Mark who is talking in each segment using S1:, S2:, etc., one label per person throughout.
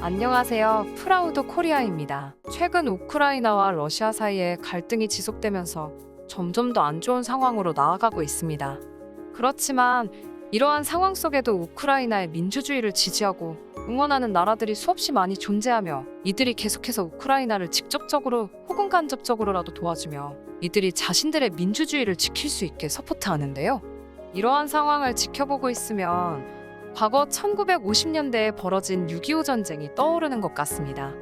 S1: 안녕하세요. 프라우드 코리아입니다. 최근 우크라이나와 러시아 사이에 갈등이 지속되면서 점점 더 안 좋은 상황으로 나아가고 있습니다. 그렇지만 이러한 상황 속에도 우크라이나의 민주주의를 지지하고 응원하는 나라들이 수없이 많이 존재하며 이들이 계속해서 우크라이나를 직접적으로 혹은 간접적으로라도 도와주며 이들이 자신들의 민주주의를 지킬 수 있게 서포트하는데요. 이러한 상황을 지켜보고 있으면 과거 1950년대에 벌어진 6.25 전쟁이 떠오르는 것 같습니다.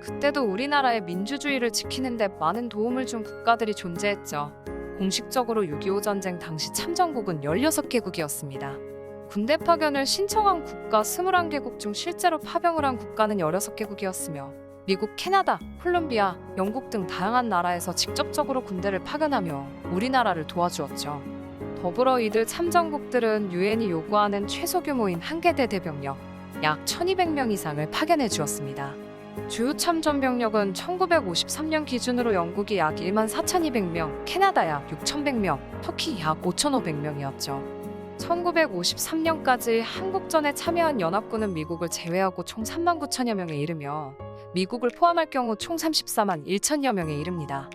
S1: 그때도 우리나라의 민주주의를 지키는 데 많은 도움을 준 국가들이 존재했죠. 공식적으로 6.25 전쟁 당시 참전국은 16개국이었습니다. 군대 파견을 신청한 국가 21개국 중 실제로 파병을 한 국가는 16개국이었으며 미국, 캐나다, 콜롬비아, 영국 등 다양한 나라에서 직접적으로 군대를 파견하며 우리나라를 도와주었죠. 더불어 이들 참전국들은 유엔이 요구하는 최소 규모인 한계대 대병력 약 1200명 이상을 파견해 주었습니다. 주요 참전 병력은 1953년 기준으로 영국이 약 14,200명, 캐나다 약 6,100명, 터키 약 5,500명이었죠. 1953년까지 한국전에 참여한 연합군은 미국을 제외하고 총 39,000여 명에 이르며 미국을 포함할 경우 총 34만 1천여 명에 이릅니다.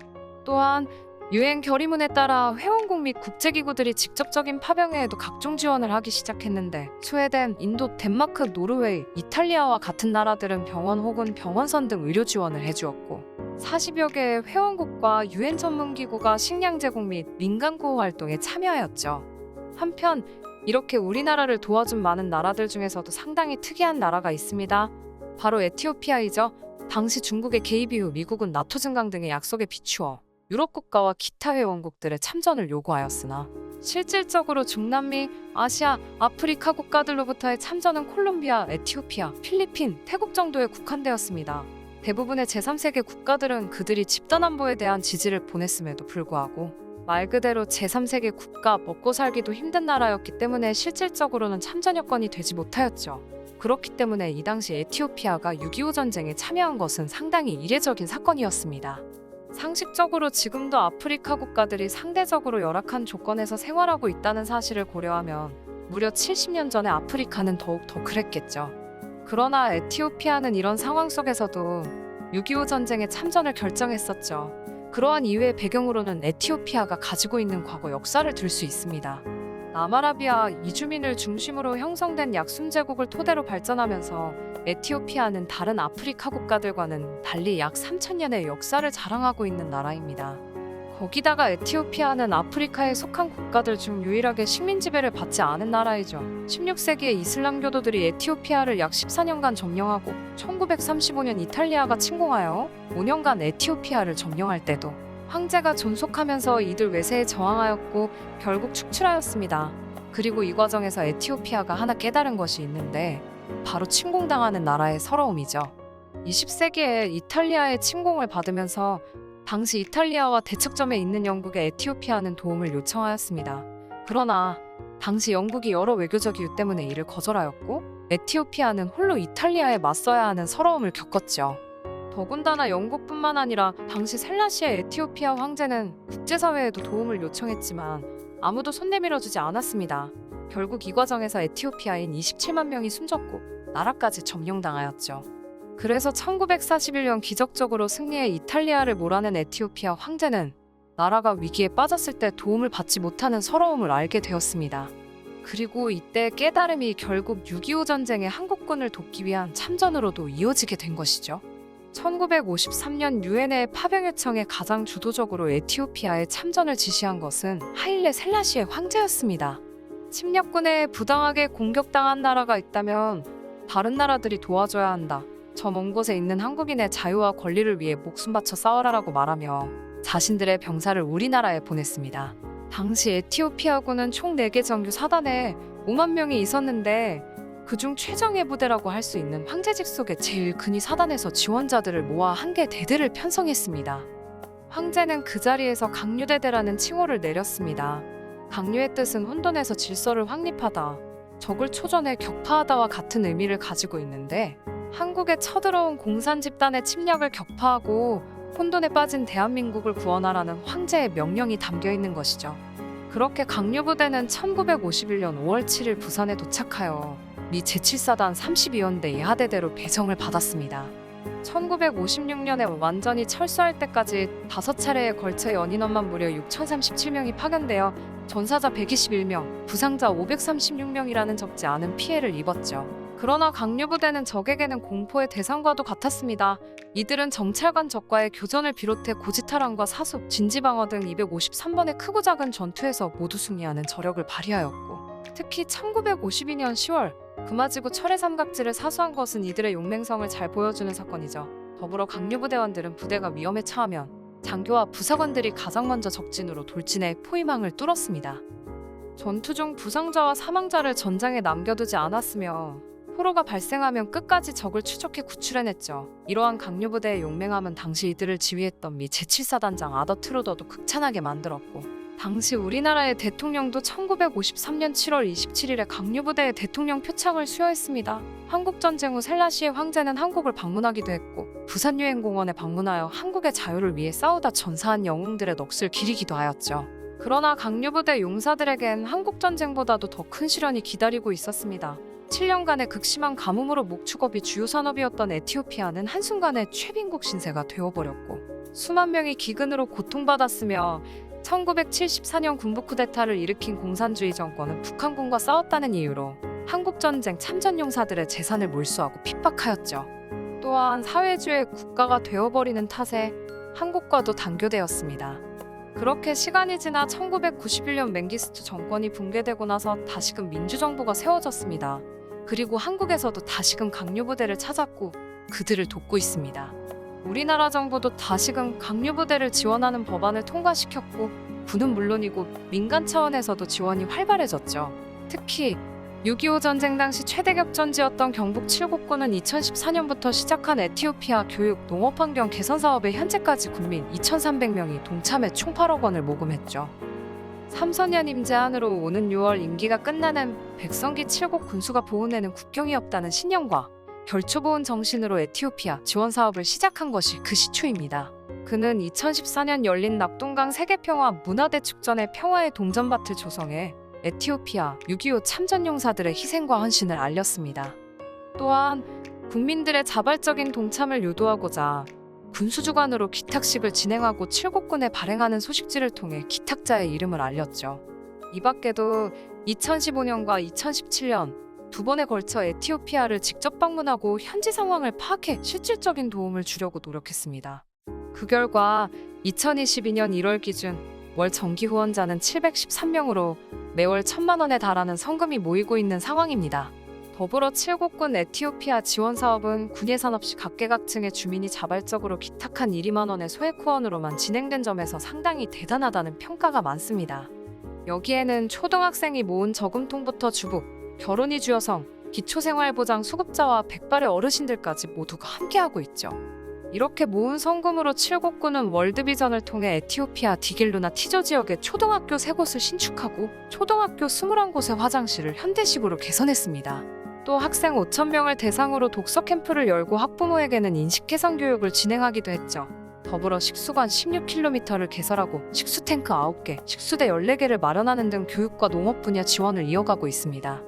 S1: 또한 유엔 결의문에 따라 회원국 및 국제기구들이 직접적인 파병에도 각종 지원을 하기 시작했는데 스웨덴, 인도, 덴마크, 노르웨이, 이탈리아와 같은 나라들은 병원 혹은 병원선 등 의료 지원을 해주었고 40여 개의 회원국과 유엔 전문기구가 식량 제공 및 민간 구호 활동에 참여하였죠. 한편 이렇게 우리나라를 도와준 많은 나라들 중에서도 상당히 특이한 나라가 있습니다. 바로 에티오피아이죠. 당시 중국의 개입 이후 미국은 나토 증강 등의 약속에 비추어 유럽 국가와 기타 회원국들의 참전을 요구하였으나 실질적으로 중남미, 아시아, 아프리카 국가들로부터의 참전은 콜롬비아, 에티오피아, 필리핀, 태국 정도에 국한되었습니다. 대부분의 제3세계 국가들은 그들이 집단안보에 대한 지지를 보냈음에도 불구하고 말 그대로 제3세계 국가 먹고 살기도 힘든 나라였기 때문에 실질적으로는 참전 여건이 되지 못하였죠. 그렇기 때문에 이 당시 에티오피아가 6.25 전쟁에 참여한 것은 상당히 이례적인 사건이었습니다. 상식적으로 지금도 아프리카 국가들이 상대적으로 열악한 조건에서 생활하고 있다는 사실을 고려하면 무려 70년 전에 아프리카는 더욱 더 그랬겠죠. 그러나 에티오피아는 이런 상황 속에서도 6.25 전쟁에 참전을 결정했었죠. 그러한 이유의 배경으로는 에티오피아가 가지고 있는 과거 역사를 들 수 있습니다. 남아라비아 이주민을 중심으로 형성된 약순 제국을 토대로 발전하면서 에티오피아는 다른 아프리카 국가들과는 달리 약 3000년의 역사를 자랑하고 있는 나라입니다. 거기다가 에티오피아는 아프리카에 속한 국가들 중 유일하게 식민 지배를 받지 않은 나라이죠. 16세기에 이슬람 교도들이 에티오피아를 약 14년간 점령하고 1935년 이탈리아가 침공하여 5년간 에티오피아를 점령할 때도 황제가 존속하면서 이들 외세에 저항하였고 결국 축출하였습니다. 그리고 이 과정에서 에티오피아가 하나 깨달은 것이 있는데 바로 침공당하는 나라의 서러움이죠. 20세기에 이탈리아의 침공을 받으면서 당시 이탈리아와 대척점에 있는 영국의 에티오피아는 도움을 요청하였습니다. 그러나 당시 영국이 여러 외교적 이유 때문에 이를 거절하였고 에티오피아는 홀로 이탈리아에 맞서야 하는 서러움을 겪었죠. 더군다나 영국뿐만 아니라 당시 셀라시의 에티오피아 황제는 국제사회에도 도움을 요청했지만 아무도 손 내밀어주지 않았습니다. 결국 이 과정에서 에티오피아인 27만 명이 숨졌고 나라까지 점령당하였죠. 그래서 1941년 기적적으로 승리해 이탈리아를 몰아낸 에티오피아 황제는 나라가 위기에 빠졌을 때 도움을 받지 못하는 서러움을 알게 되었습니다. 그리고 이때 깨달음이 결국 6.25 전쟁에 한국군을 돕기 위한 참전으로도 이어지게 된 것이죠. 1953년 유엔의 파병 요청에 가장 주도적으로 에티오피아에 참전을 지시한 것은 하일레 셀라시의 황제였습니다. 침략군에 부당하게 공격당한 나라가 있다면 다른 나라들이 도와줘야 한다. 저 먼 곳에 있는 한국인의 자유와 권리를 위해 목숨 바쳐 싸워라라고 말하며 자신들의 병사를 우리나라에 보냈습니다. 당시 에티오피아군은 총 4개 정규 사단에 5만 명이 있었는데 그중 최정예 부대라고 할 수 있는 황제직 속의 제일 근위 사단에서 지원자들을 모아 한 개 대대를 편성했습니다. 황제는 그 자리에서 강류대대라는 칭호를 내렸습니다. 강류의 뜻은 혼돈에서 질서를 확립하다, 적을 초전해 격파하다와 같은 의미를 가지고 있는데 한국에 쳐들어온 공산 집단의 침략을 격파하고 혼돈에 빠진 대한민국을 구원하라는 황제의 명령이 담겨 있는 것이죠. 그렇게 강류부대는 1951년 5월 7일 부산에 도착하여 미 제7사단 32연대 예하대대로 배정을 받았습니다. 1956년에 완전히 철수할 때까지 5차례에 걸쳐 연인원만 무려 6,037명이 파견되어 전사자 121명, 부상자 536명이라는 적지 않은 피해를 입었죠. 그러나 강류부대는 적에게는 공포의 대상과도 같았습니다. 이들은 정찰관 적과의 교전을 비롯해 고지타랑과 사수, 진지방어 등 253번의 크고 작은 전투에서 모두 승리하는 저력을 발휘하였고, 특히 1952년 10월 금화지구 철의 삼각지를 사수한 것은 이들의 용맹성을 잘 보여주는 사건이죠. 더불어 강류부대원들은 부대가 위험에 처하면 장교와 부사관들이 가장 먼저 적진으로 돌진해 포위망을 뚫었습니다. 전투 중 부상자와 사망자를 전장에 남겨두지 않았으며 포로가 발생하면 끝까지 적을 추적해 구출해냈죠. 이러한 강류부대의 용맹함은 당시 이들을 지휘했던 미 제7사단장 아더 트루더도 극찬하게 만들었고, 당시 우리나라의 대통령도 1953년 7월 27일에 강류부대의 대통령 표창을 수여했습니다. 한국전쟁 후 셀라시의 황제는 한국을 방문하기도 했고, 부산유엔공원에 방문하여 한국의 자유를 위해 싸우다 전사한 영웅들의 넋을 기리기도 하였죠. 그러나 강류부대 용사들에겐 한국전쟁보다도 더 큰 시련이 기다리고 있었습니다. 7년간의 극심한 가뭄으로 목축업이 주요 산업이었던 에티오피아는 한순간에 최빈국 신세가 되어버렸고, 수만 명이 기근으로 고통받았으며 1974년 군부 쿠데타를 일으킨 공산주의 정권은 북한군과 싸웠다는 이유로 한국전쟁 참전용사들의 재산을 몰수하고 핍박하였죠. 또한 사회주의 국가가 되어버리는 탓에 한국과도 단교되었습니다. 그렇게 시간이 지나 1991년 맹기스투 정권이 붕괴되고 나서 다시금 민주정부가 세워졌습니다. 그리고 한국에서도 다시금 강류부대를 찾았고 그들을 돕고 있습니다. 우리나라 정부도 다시금 강류부대를 지원하는 법안을 통과시켰고, 군은 물론이고 민간 차원에서도 지원이 활발해졌죠. 특히 6.25 전쟁 당시 최대 격전지였던 경북 칠곡군은 2014년부터 시작한 에티오피아 교육, 농업 환경 개선 사업에 현재까지 군민 2,300명이 동참해 총 8억 원을 모금했죠. 3선년 임제한으로 오는 6월 임기가 끝나는 백성기 칠곡 군수가 보훈에는 국경이 없다는 신념과 결초보훈 정신으로 에티오피아 지원 사업을 시작한 것이 그 시초입니다. 그는 2014년 열린 낙동강 세계평화 문화대축전의 평화의 동전밭을 조성해 에티오피아 6.25 참전용사들의 희생과 헌신을 알렸습니다. 또한 국민들의 자발적인 동참을 유도하고자 군수주관으로 기탁식을 진행하고 칠곡군에 발행하는 소식지를 통해 기탁자의 이름을 알렸죠. 이 밖에도 2015년과 2017년 두 번에 걸쳐 에티오피아를 직접 방문하고 현지 상황을 파악해 실질적인 도움을 주려고 노력했습니다. 그 결과 2022년 1월 기준 월 정기 후원자는 713명으로 매월 1,000만 원에 달하는 성금이 모이고 있는 상황입니다. 더불어 칠곡군 에티오피아 지원 사업은 군예산 없이 각계각층의 주민이 자발적으로 기탁한 1~2만 원의 소액 후원으로만 진행된 점에서 상당히 대단하다는 평가가 많습니다. 여기에는 초등학생이 모은 저금통부터 주부, 결혼이 주여성, 기초생활보장 수급자와 백발의 어르신들까지 모두가 함께하고 있죠. 이렇게 모은 성금으로 칠곡군은 월드비전을 통해 에티오피아 디길루나 티조 지역의 초등학교 3곳을 신축하고 초등학교 21곳의 화장실을 현대식으로 개선했습니다. 또 학생 5,000명을 대상으로 독서 캠프를 열고 학부모에게는 인식 개선 교육을 진행하기도 했죠. 더불어 식수관 16km를 개설하고 식수탱크 9개, 식수대 14개를 마련하는 등 교육과 농업 분야 지원을 이어가고 있습니다.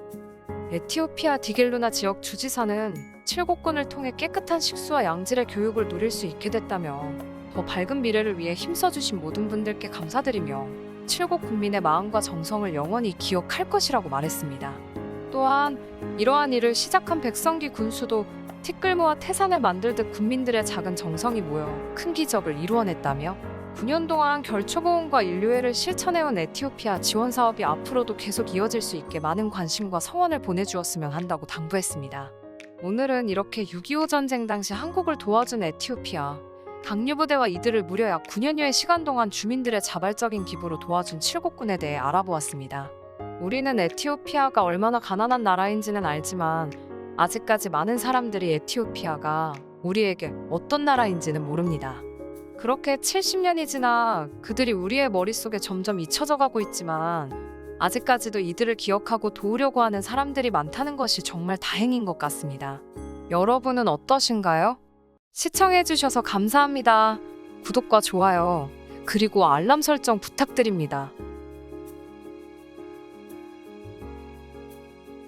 S1: 에티오피아 디길루나 지역 주지사는 칠곡군을 통해 깨끗한 식수와 양질의 교육을 누릴 수 있게 됐다며 더 밝은 미래를 위해 힘써주신 모든 분들께 감사드리며 칠곡 국민의 마음과 정성을 영원히 기억할 것이라고 말했습니다. 또한 이러한 일을 시작한 백성기 군수도 티끌모아 태산을 만들듯 국민들의 작은 정성이 모여 큰 기적을 이루어냈다며 9년 동안 결초보훈과 인류애를 실천해온 에티오피아 지원 사업이 앞으로도 계속 이어질 수 있게 많은 관심과 성원을 보내주었으면 한다고 당부했습니다. 오늘은 이렇게 6.25 전쟁 당시 한국을 도와준 에티오피아 강류부대와 이들을 무려 약 9년여의 시간 동안 주민들의 자발적인 기부로 도와준 칠곡군에 대해 알아보았습니다. 우리는 에티오피아가 얼마나 가난한 나라인지는 알지만 아직까지 많은 사람들이 에티오피아가 우리에게 어떤 나라인지는 모릅니다. 그렇게 70년이 지나 그들이 우리의 머릿속에 점점 잊혀져 가고 있지만 아직까지도 이들을 기억하고 도우려고 하는 사람들이 많다는 것이 정말 다행인 것 같습니다. 여러분은 어떠신가요? 시청해주셔서 감사합니다. 구독과 좋아요, 그리고 알람 설정 부탁드립니다.